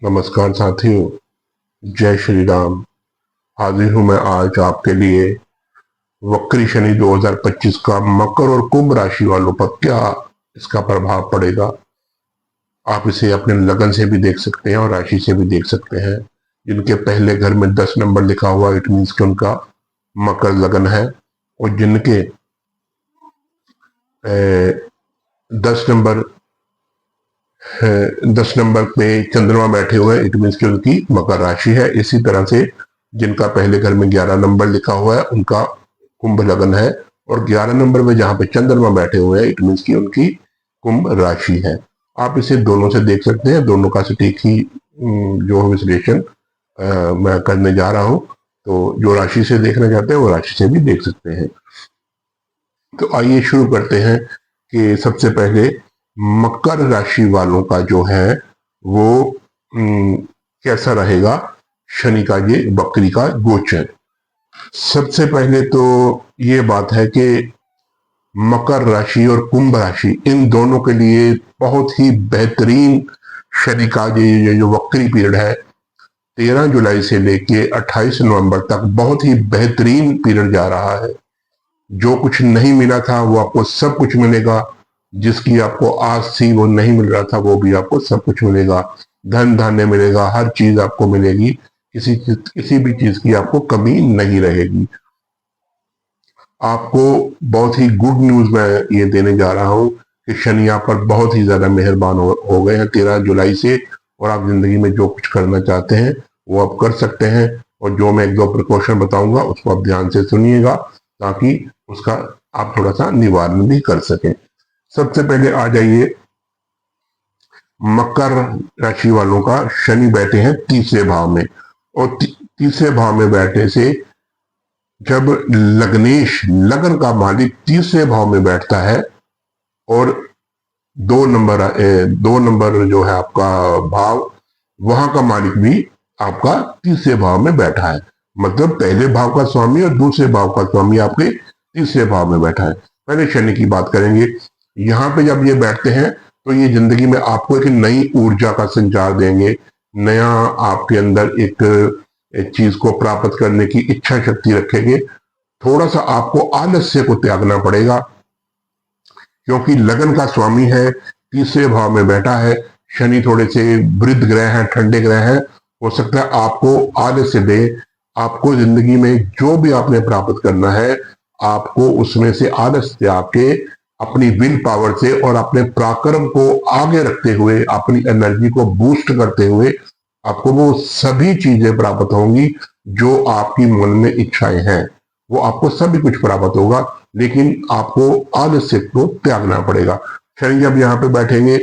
नमस्कार साथियों, जय श्री राम। हाजिर हूं मैं आज आपके लिए वक्री शनि 2025 का मकर और कुंभ राशि वालों पर क्या इसका प्रभाव पड़ेगा। आप इसे अपने लगन से भी देख सकते हैं और राशि से भी देख सकते हैं। जिनके पहले घर में 10 नंबर लिखा हुआ इट मीन्स कि उनका मकर लगन है, और जिनके 10 नंबर 10 नंबर पे चंद्रमा बैठे हुए हैं, इट मीन्स कि उनकी मकर राशि है। इसी तरह से जिनका पहले घर में 11 नंबर लिखा हुआ है उनका कुंभ लगन है, और 11 नंबर में जहां पे चंद्रमा बैठे हुए हैं इट मीन्स कि उनकी कुंभ राशि है। आप इसे दोनों से देख सकते हैं, दोनों का सटीक ही जो विश्लेषण मैं करने जा रहा हूं। तो जो राशि से देखना चाहते हैं वो राशि से भी देख सकते हैं। तो आइए शुरू करते हैं कि सबसे पहले मकर राशि वालों का जो है वो कैसा रहेगा शनि का ये वक्री का गोचर। सबसे पहले तो ये बात है कि मकर राशि और कुंभ राशि इन दोनों के लिए बहुत ही बेहतरीन शनि का ये जो वक्री पीरियड है 13 जुलाई से लेके 28 नवंबर तक बहुत ही बेहतरीन पीरियड जा रहा है। जो कुछ नहीं मिला था वो आपको सब कुछ मिलेगा, जिसकी आपको आस थी वो नहीं मिल रहा था वो भी आपको सब कुछ मिलेगा। धन धान्य मिलेगा, हर चीज आपको मिलेगी, किसी भी चीज की आपको कमी नहीं रहेगी। आपको बहुत ही गुड न्यूज मैं ये देने जा रहा हूं कि शनि यहाँ पर बहुत ही ज्यादा मेहरबान हो गए हैं 13 जुलाई से, और आप जिंदगी में जो कुछ करना चाहते हैं वो आप कर सकते हैं। और जो मैं एक दो प्रिकॉशन बताऊंगा उसको आप ध्यान से सुनिएगा ताकि उसका आप थोड़ा सा निवारण भी कर सकें। सबसे पहले आ जाइए मकर राशि वालों का। शनि बैठे हैं तीसरे भाव में, और तीसरे भाव में बैठने से जब लग्नेश लगन का मालिक तीसरे भाव में बैठता है और 2 नंबर जो है आपका भाव, वहां का मालिक भी आपका तीसरे भाव में बैठा है। मतलब पहले भाव का स्वामी और दूसरे भाव का स्वामी आपके तीसरे भाव में बैठा है। पहले शनि की बात करेंगे। यहाँ पे जब ये बैठते हैं तो ये जिंदगी में आपको एक नई ऊर्जा का संचार देंगे, नया आपके अंदर एक चीज को प्राप्त करने की इच्छा शक्ति रखेंगे। थोड़ा सा आपको आलस्य को त्यागना पड़ेगा, क्योंकि लगन का स्वामी है, तीसरे भाव में बैठा है। शनि थोड़े से वृद्ध ग्रह हैं, ठंडे ग्रह हैं, हो सकता है आपको आलस्य दे। आपको जिंदगी में जो भी आपने प्राप्त करना है आपको उसमें से आलस्य त्याग के अपनी विल पावर से और अपने पराक्रम को आगे रखते हुए, अपनी एनर्जी को बूस्ट करते हुए आपको वो सभी चीजें प्राप्त होंगी जो आपकी मन में इच्छाएं हैं। वो आपको सभी कुछ प्राप्त होगा, लेकिन आपको आलस्य को त्यागना पड़ेगा। शनि जब यहाँ पे बैठेंगे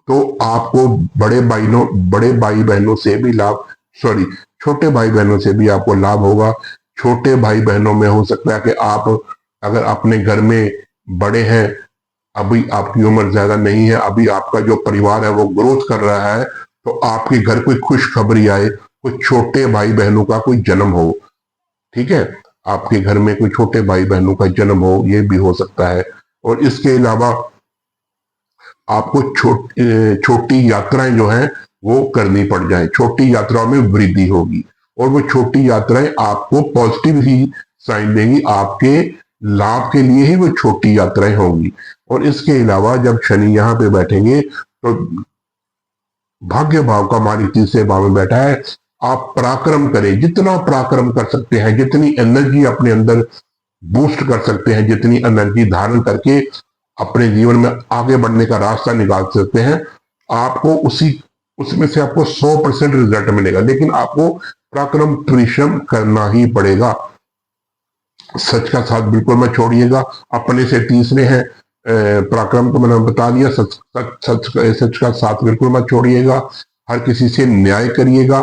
तो आपको बड़े भाई बहनों से भी लाभ, सॉरी, छोटे भाई बहनों से भी आपको लाभ होगा। छोटे भाई बहनों में हो सकता है कि आप अगर अपने घर में बड़े हैं, अभी आपकी उम्र ज्यादा नहीं है, अभी आपका जो परिवार है वो ग्रोथ कर रहा है, तो आपके घर कोई खुशखबरी आए, कुछ छोटे भाई बहनों का कोई जन्म हो। ठीक है, आपके घर में कोई छोटे भाई बहनों का जन्म हो, ये भी हो सकता है। और इसके अलावा आपको छोटी यात्राएं जो हैं वो करनी पड़ जाए, छोटी यात्राओं में वृद्धि होगी, और वो छोटी यात्राएं आपको पॉजिटिव ही साइन देंगी, आपके लाभ के लिए ही वो छोटी यात्राएं होंगी। और इसके अलावा जब शनि यहाँ पे बैठेंगे तो भाग्य भाव का मालिक तीसरे भाव में बैठा है। आप पराक्रम करें, जितना पराक्रम कर सकते हैं, जितनी एनर्जी अपने अंदर बूस्ट कर सकते हैं, जितनी एनर्जी धारण करके अपने जीवन में आगे बढ़ने का रास्ता निकाल सकते हैं, आपको उसमें से आपको 100% रिजल्ट मिलेगा। लेकिन आपको पराक्रम परिश्रम करना ही पड़ेगा। सच का साथ बिल्कुल मत छोड़िएगा। अपने से तीसरे हैं, पराक्रम को मैंने बता दिया, सच का साथ बिल्कुल मत छोड़िएगा। हर किसी से न्याय करिएगा।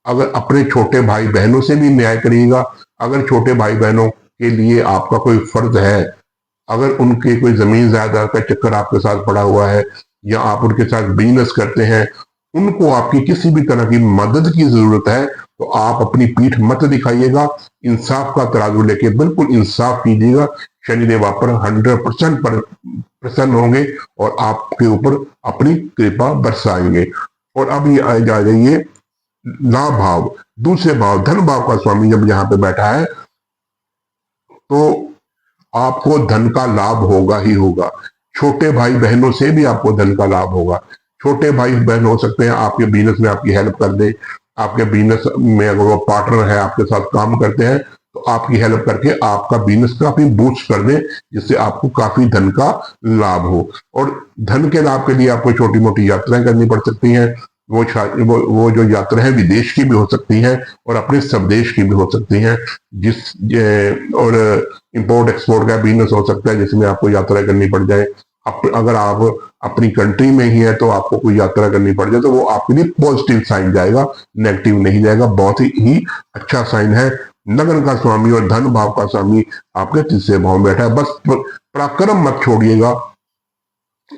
अगर अपने छोटे भाई बहनों से भी न्याय करिएगा। अगर छोटे भाई बहनों के लिए आपका कोई फर्ज है, अगर उनके कोई जमीन जायदाद का चक्कर आपके साथ पड़ा हुआ है, या आप उनके साथ बिजनेस करते हैं, उनको आपकी किसी भी तरह की मदद की जरूरत है, तो आप अपनी पीठ मत दिखाइएगा। इंसाफ का तराजू लेके बिल्कुल इंसाफ कीजिएगा। शनिदेव आप पर 100% पर प्रसन्न होंगे और आपके ऊपर अपनी कृपा बरसाएंगे। और अब ये आ जाइए लाभ भाव, दूसरे भाव, धन भाव का स्वामी जब यहाँ पे बैठा है तो आपको धन का लाभ होगा ही होगा। छोटे भाई बहनों से भी आपको धन का लाभ होगा। छोटे भाई बहन हो सकते हैं आपके बिजनेस में आपकी हेल्प कर दे, आपके बिजनेस में अगर वो पार्टनर है आपके साथ काम करते हैं तो आपकी हेल्प करके आपका बिजनेस काफी बूस्ट कर दे, जिससे आपको काफी धन का लाभ हो। और धन के लाभ के लिए आपको छोटी मोटी यात्राएं करनी पड़ सकती हैं। वो जो यात्रा है विदेश की भी हो सकती हैं और अपने स्वदेश की भी हो सकती हैं। और इंपोर्ट एक्सपोर्ट का बिजनेस हो सकता है जिसमें आपको यात्रा करनी पड़ जाए। अगर आप अपनी कंट्री में ही है तो आपको कोई यात्रा करनी पड़ जाए तो वो आपके लिए पॉजिटिव साइन जाएगा, नेगेटिव नहीं जाएगा। बहुत ही अच्छा साइन है। लगन का स्वामी और धन भाव का स्वामी आपके तीसरे भाव में बैठा है। बस पराक्रम मत छोड़िएगा,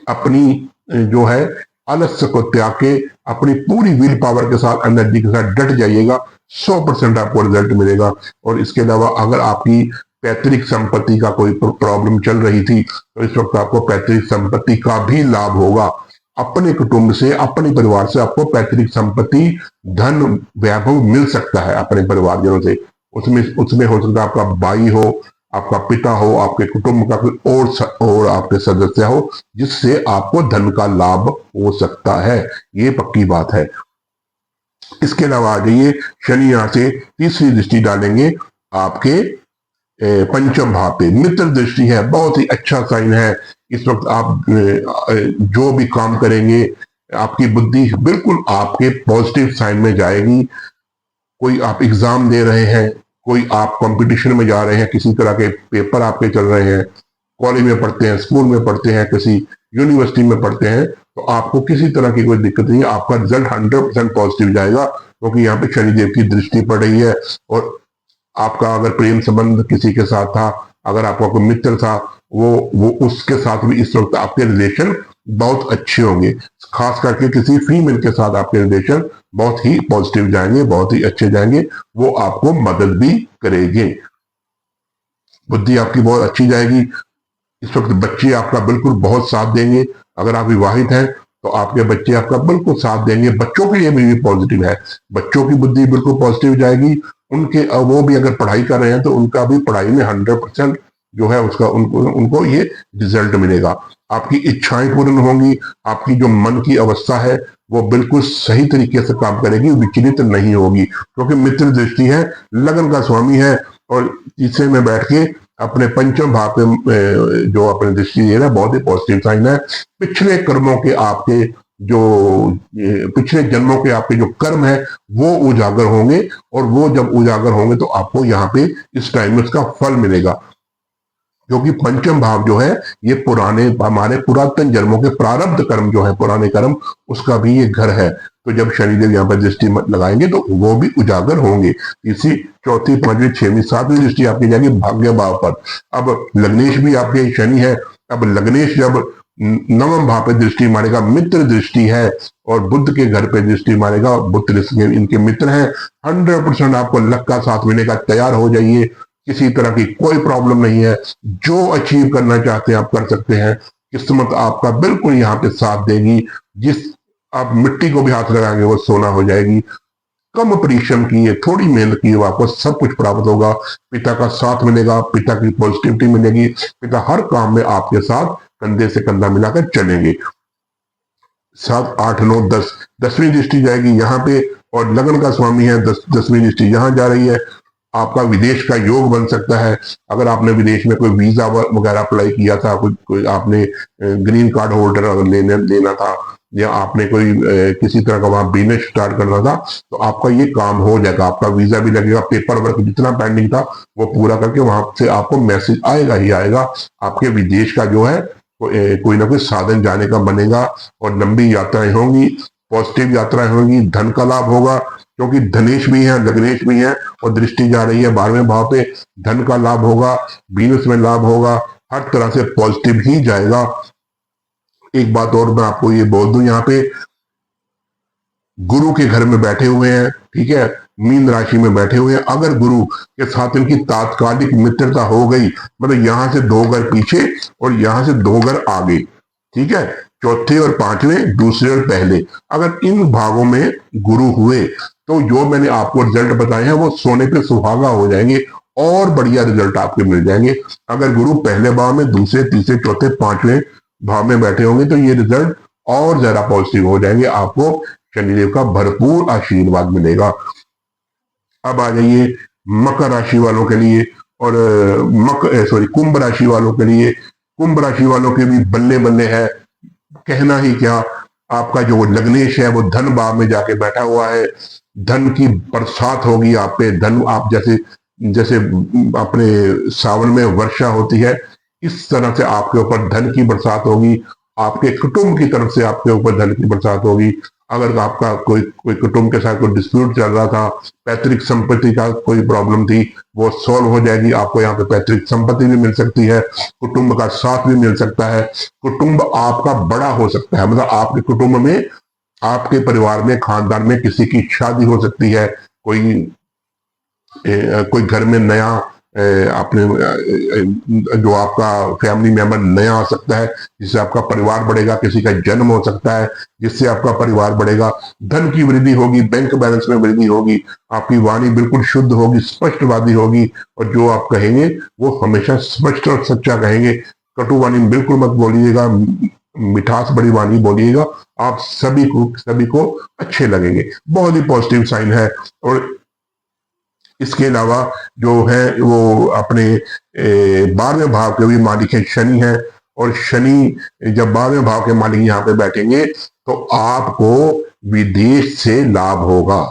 अपनी जो है आलस्य को त्याग के अपनी पूरी विल पावर के साथ, एनर्जी के साथ डट जाइएगा, 100% आपको रिजल्ट मिलेगा। और इसके अलावा अगर आपकी पैतृक संपत्ति का कोई प्रॉब्लम चल रही थी तो इस वक्त आपको पैतृक संपत्ति का भी लाभ होगा। अपने कुटुंब से, अपने परिवार से आपको पैतृक संपत्ति, धन, वैभव मिल सकता है अपने परिवारजनों से। उसमें हो सकता है आपका भाई हो, आपका पिता हो, आपके कुटुंब का कोई और आपके सदस्य हो, जिससे आपको धन का लाभ हो सकता है। ये पक्की बात है। इसके अलावा आ जाइए, शनि यहां से तीसरी दृष्टि डालेंगे आपके पंचम भाव पे, मित्र दृष्टि है। बहुत ही अच्छा साइन है। इस वक्त आप जो भी काम करेंगे आपकी बुद्धि बिल्कुल आपके पॉजिटिव साइन में जाएगी। कोई आप एग्जाम दे रहे हैं, कोई आप कंपटीशन में जा रहे हैं, किसी तरह के पेपर आपके चल रहे हैं, कॉलेज में पढ़ते हैं, स्कूल में पढ़ते हैं, किसी यूनिवर्सिटी में पढ़ते हैं, तो आपको किसी तरह की कोई दिक्कत नहीं है। आपका रिजल्ट 100% पॉजिटिव जाएगा क्योंकि यहाँ पे शनिदेव की दृष्टि पड़ रही है। और आपका अगर प्रेम संबंध किसी के साथ था, अगर आपका कोई मित्र था, वो उसके साथ भी इस वक्त आपके रिलेशन बहुत अच्छे होंगे। खास करके किसी फीमेल के साथ आपके रिलेशन बहुत ही पॉजिटिव जाएंगे, बहुत ही अच्छे जाएंगे। वो आपको मदद भी करेंगे। बुद्धि आपकी बहुत अच्छी जाएगी। इस वक्त बच्चे आपका बिल्कुल बहुत साथ देंगे। अगर आप विवाहित हैं तो आपके बच्चे आपका बिल्कुल साथ देंगे। बच्चों के लिए भी पॉजिटिव है। बच्चों की बुद्धि बिल्कुल पॉजिटिव जाएगी। वो भी अगर पढ़ाई कर रहे हैं तो उनका भी पढ़ाई में 100% जो है उसका उनको ये रिजल्ट मिलेगा। आपकी इच्छाएं पूर्ण होंगी। आपकी जो मन की अवस्था है वो बिल्कुल सही तरीके से काम करेगी, विचलित नहीं होगी, क्योंकि मित्र दृष्टि है, लगन का स्वामी है और तीसरे में बैठ के अपने पंचम भाव पे जो अपने दृष्टि दे रहा है, बहुत ही पॉजिटिव साइन है। पिछले कर्मों के आपके जो पिछले जन्मों के आपके जो कर्म है वो उजागर होंगे, और वो जब उजागर होंगे तो आपको यहाँ पे इस टाइम में उसका फल मिलेगा। क्योंकि पंचम भाव जो है ये पुराने हमारे पुरातन जन्मों के प्रारब्ध कर्म जो है, पुराने कर्म, उसका भी ये घर है। तो जब शनिदेव यहाँ पर दृष्टि लगाएंगे तो वो भी उजागर होंगे। इसी चौथी, पांचवी, छठवीं, सातवीं दृष्टि आपकी जाएगी भाग्य भाव पर। अब लग्नेश भी आपके शनि है। अब लग्नेश जब नवम भाव पे दृष्टि मारेगा, मित्र दृष्टि है, और बुद्ध के घर पे दृष्टि मारेगा, बुद्ध इनके मित्र हैं। 100% आपको लक का साथ मिलेगा। तैयार हो जाइए, किसी तरह की कोई प्रॉब्लम नहीं है। जो अचीव करना चाहते हैं आप कर सकते हैं। किस्मत आपका बिल्कुल यहाँ पे साथ देगी। जिस आप मिट्टी को भी हाथ लगाएंगे वो सोना हो जाएगी। कम परिश्रम किए, थोड़ी मेहनत की, आपको सब कुछ प्राप्त होगा। पिता का साथ मिलेगा, पिता की पॉजिटिविटी मिलेगी। पिता हर काम में आपके साथ कंधे से कंधा मिलाकर चलेंगे। 7, 8, 9, 10 10वीं दृष्टि जाएगी यहाँ पे, और लगन का स्वामी है। 10वीं दृष्टि यहाँ जा रही है। आपका विदेश का योग बन सकता है। अगर आपने विदेश में कोई वीजा वगैरह अप्लाई किया था, कोई आपने ग्रीन कार्ड होल्डर लेना था, या आपने कोई किसी तरह का वहां बिजनेस स्टार्ट करना था, तो आपका ये काम हो जाएगा। आपका वीजा भी लगेगा, पेपर वर्क जितना पेंडिंग था वो पूरा करके वहां से आपको मैसेज आएगा ही आएगा। आपके विदेश का जो है कोई ना कोई साधन जाने का बनेगा, और लंबी यात्राएं होंगी, पॉजिटिव यात्राएं होंगी, धन का लाभ होगा। क्योंकि धनेश भी है, लग्नेश भी है, और दृष्टि जा रही है 12वें भाव पे। धन का लाभ होगा, बिजनेस में लाभ होगा, हर तरह से पॉजिटिव ही जाएगा। एक बात और मैं आपको ये बोल दूं, यहाँ पे गुरु के घर में बैठे हुए हैं, ठीक है, मीन राशि में बैठे हुए हैं। अगर गुरु के साथ इनकी तात्कालिक मित्रता हो गई, मतलब यहां से 2 घर पीछे और यहां से 2 घर आगे, ठीक है, चौथे और पांचवें, दूसरे और पहले, अगर इन भागों में गुरु हुए तो जो मैंने आपको रिजल्ट बताए हैं वो सोने पे सुहागा हो जाएंगे और बढ़िया रिजल्ट आपके मिल जाएंगे। अगर गुरु पहले भाव में, दूसरे, तीसरे, चौथे, पांचवें भाव में बैठे होंगे तो ये रिजल्ट और ज्यादा पॉजिटिव हो जाएंगे, आपको शनिदेव का भरपूर आशीर्वाद मिलेगा। अब आ जाइए मकर राशि वालों के लिए, और कुंभ राशि वालों के लिए। कुंभ राशि वालों के भी बल्ले बल्ले है, कहना ही क्या। आपका जो लग्नेश है वो धन भाव में जाके बैठा हुआ है, धन की बरसात होगी आप पे। धन, आप जैसे जैसे अपने सावन में वर्षा होती है, इस तरह से आपके ऊपर धन की बरसात होगी। आपके कुटुंब की तरफ से आपके ऊपर धन की बरसात होगी। अगर आपका कोई कोई कुटुंब के साथ कोई डिस्प्यूट चल रहा था, पैतृक संपत्ति का कोई प्रॉब्लम थी, वो सॉल्व हो जाएगी। आपको यहाँ पे पैतृक संपत्ति भी मिल सकती है, कुटुंब का साथ भी मिल सकता है, कुटुंब आपका बड़ा हो सकता है। मतलब आपके कुटुंब में, आपके परिवार में, खानदान में किसी की शादी हो सकती है, कोई घर में नया अपने जो आपका फैमिली मेंबर नया आ सकता है, जिससे आपका परिवार बढ़ेगा। किसी का जन्म हो सकता है जिससे आपका परिवार बढ़ेगा। धन की वृद्धि होगी, बैंक बैलेंस में वृद्धि होगी, आपकी वाणी बिल्कुल शुद्ध होगी, स्पष्टवादी होगी, और जो आप कहेंगे वो हमेशा स्पष्ट और सच्चा कहेंगे। कटु वाणी बिल्कुल मत बोलिएगा, मिठास बड़ी वाणी बोलिएगा, आप सभी को अच्छे लगेंगे। बहुत ही पॉजिटिव साइन है। और इसके अलावा जो है वो अपने 12वें भाव के भी मालिक है, शनि है। और शनि जब 12वें भाव के मालिक यहाँ पे बैठेंगे तो आपको विदेश से लाभ होगा।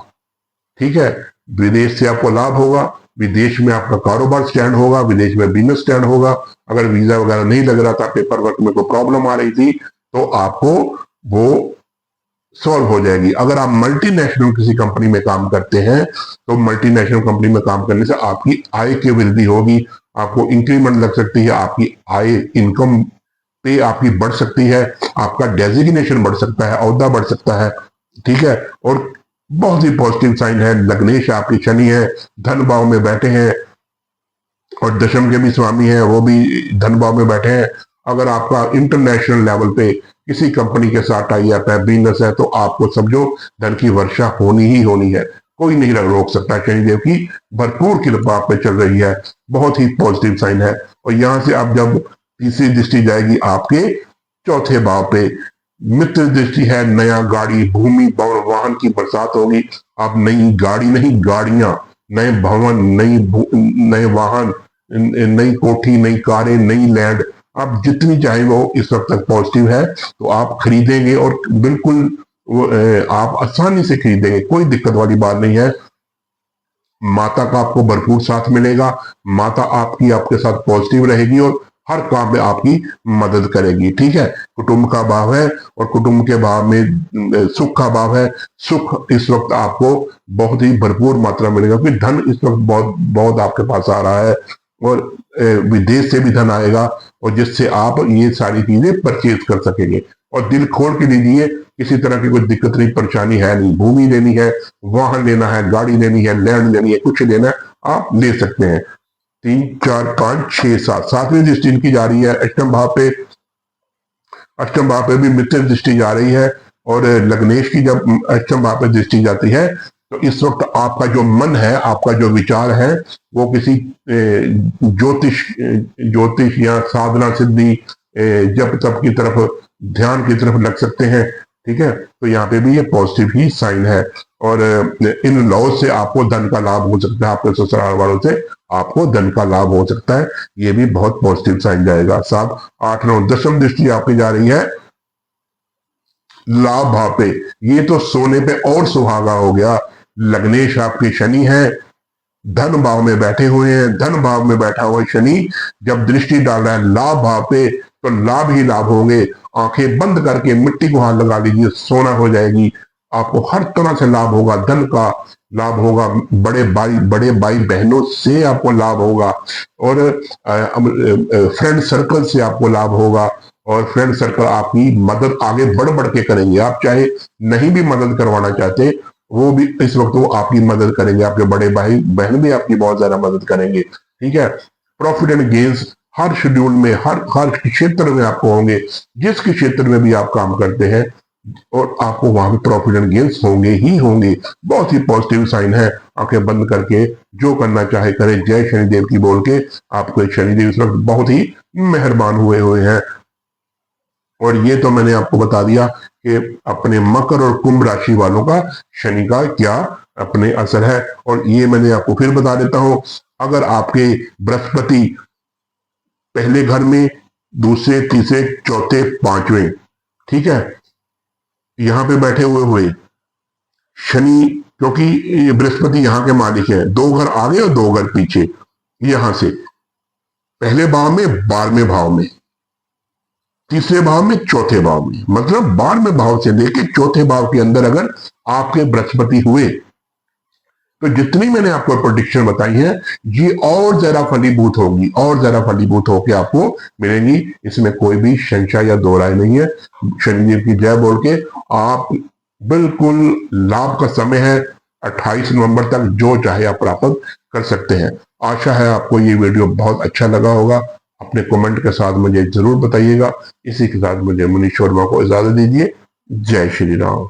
ठीक है, विदेश से आपको लाभ होगा, विदेश में आपका कारोबार स्टैंड होगा, विदेश में बिजनेस स्टैंड होगा। अगर वीजा वगैरह नहीं लग रहा था, पेपर वर्क में कोई प्रॉब्लम आ रही थी, तो आपको वो सॉल्व हो जाएगी। अगर आप मल्टीनेशनल किसी कंपनी में काम करते हैं तो मल्टीनेशनल कंपनी में काम करने से आपकी आय की वृद्धि होगी, आपको इंक्रीमेंट लग सकती है, आपकी आय, इनकम पे आपकी बढ़ सकती है, आपका डेजिग्नेशन बढ़ सकता है, औहदा बढ़ सकता है। ठीक है, और बहुत ही पॉजिटिव साइन है। लग्नेश आपकी शनि है, धन भाव में बैठे हैं, और दशम के भी स्वामी हैं, वो भी धन भाव में बैठे हैं। अगर आपका इंटरनेशनल लेवल पे किसी कंपनी के साथ टाई अप है, बिजनेस है, तो आपको समझो धन की वर्षा होनी ही होनी है, कोई नहीं रोक सकता। शनिदेव की भरपूर कृपा आप पे चल रही है, बहुत ही पॉजिटिव साइन है। और यहां से आप जब तीसरी दृष्टि जाएगी आपके चौथे भाव पे, मित्र दृष्टि है, नया गाड़ी, भूमि, वाहन की बरसात होगी। आप नई गाड़ी नहीं, गाड़ियां, नए भवन, नए वाहन, नई कोठी, नई कारें, नई लैंड, आप जितनी चाहे वो इस वक्त तक पॉजिटिव है, तो आप खरीदेंगे, और बिल्कुल आप आसानी से खरीदेंगे, कोई दिक्कत वाली बात नहीं है। माता का आपको भरपूर साथ मिलेगा, माता आपकी आपके साथ पॉजिटिव रहेगी और हर काम में आपकी मदद करेगी। ठीक है, कुटुंब का भाव है, और कुटुंब के भाव में सुख का भाव है। सुख इस वक्त आपको बहुत ही भरपूर मात्रा मिलेगा, क्योंकि धन इस वक्त बहुत बहुत आपके पास आ रहा है, और विदेश से भी धन आएगा, और जिससे आप ये सारी चीजें परचेज कर सकेंगे। और दिल खोल के लीजिए, किसी तरह की कोई दिक्कत नहीं, परेशानी है नहीं। भूमि लेनी है, वाहन लेना है, गाड़ी लेनी है, लैंड लेनी है, कुछ लेना है, आप ले सकते हैं। 3, 4, 5, 6, 7, 7वीं दृष्टि इनकी जा रही है अष्टम भाव पे। अष्टम भाव पे भी मित्र दृष्टि जा रही है, और लग्नेश की जब अष्टम भाव पे दृष्टि जाती है तो इस वक्त आपका जो मन है, आपका जो विचार है, वो किसी ज्योतिष या साधना सिद्धि, जप तप की तरफ, ध्यान की तरफ लग सकते हैं। ठीक है, तो यहाँ पे भी ये पॉजिटिव ही साइन है। और इन लॉज से आपको धन का लाभ हो सकता है, आपके ससुराल वालों से आपको धन का लाभ हो सकता है, ये भी बहुत पॉजिटिव साइन जाएगा। 7, 8, 9, दशम दृष्टि आपकी जा रही है लाभ भाव पे, ये तो सोने पे और सुहागा हो गया। लग्नेश आपके शनि है, धन भाव में बैठे हुए हैं, धन भाव में बैठा हुआ शनि जब दृष्टि डाल रहा है लाभ भाव पे, तो लाभ ही लाभ होंगे। आंखें बंद करके मिट्टी को हाथ लगा लीजिए, सोना हो जाएगी, आपको हर तरह से लाभ होगा। धन का लाभ होगा, बड़े भाई बहनों से आपको लाभ होगा, और फ्रेंड सर्कल से आपको लाभ होगा, और फ्रेंड सर्कल आपकी मदद आगे बढ़ बढ़ के करेंगे। आप चाहे नहीं भी मदद करवाना चाहते, वो भी इस वक्त वो आपकी मदद करेंगे, आपके बड़े भाई बहन भी आपकी बहुत ज्यादा मदद करेंगे। ठीक है, profit and gains her schedule में, हर क्षेत्र में आपको होंगे। जिस क्षेत्र में भी आप काम करते हैं और आपको वहां पे प्रॉफिट एंड गेन्स होंगे ही होंगे। बहुत ही पॉजिटिव साइन है। आंखें बंद करके जो करना चाहे करें। जय शनिदेव की बोल के आपको शनिदेव इस वक्त बहुत ही मेहरबान हुए हैं। और ये तो मैंने आपको बता दिया कि अपने मकर और कुंभ राशि वालों का शनि का क्या अपने असर है। और ये मैंने आपको फिर बता देता हूं, अगर आपके बृहस्पति पहले घर में, दूसरे, तीसरे, चौथे, पांचवें, ठीक है, यहां पे बैठे हुए शनि, क्योंकि ये बृहस्पति यहां के मालिक है, 2 घर आगे और 2 घर पीछे, यहां से पहले भाव में, 12वें भाव में, तीसरे भाव में, चौथे भाव में, मतलब 12वें भाव से लेके चौथे भाव के अंदर अगर आपके बृहस्पति हुए तो जितनी मैंने आपको प्रोडिक्शन बताई है ये और ज्यादा फलीभूत होगी, और ज्यादा फलीभूत होकर आपको मिलेंगी। इसमें कोई भी संशय या दो राय नहीं है। शनिदेव की जय बोल के आप बिल्कुल लाभ का समय है। 28 नवंबर तक जो चाहे आप प्राप्त कर सकते हैं। आशा है आपको ये वीडियो बहुत अच्छा लगा होगा। अपने कमेंट के साथ मुझे जरूर बताइएगा। इसी के साथ मुझे मनीष वर्मा को इजाजत दीजिए। जय श्री राम।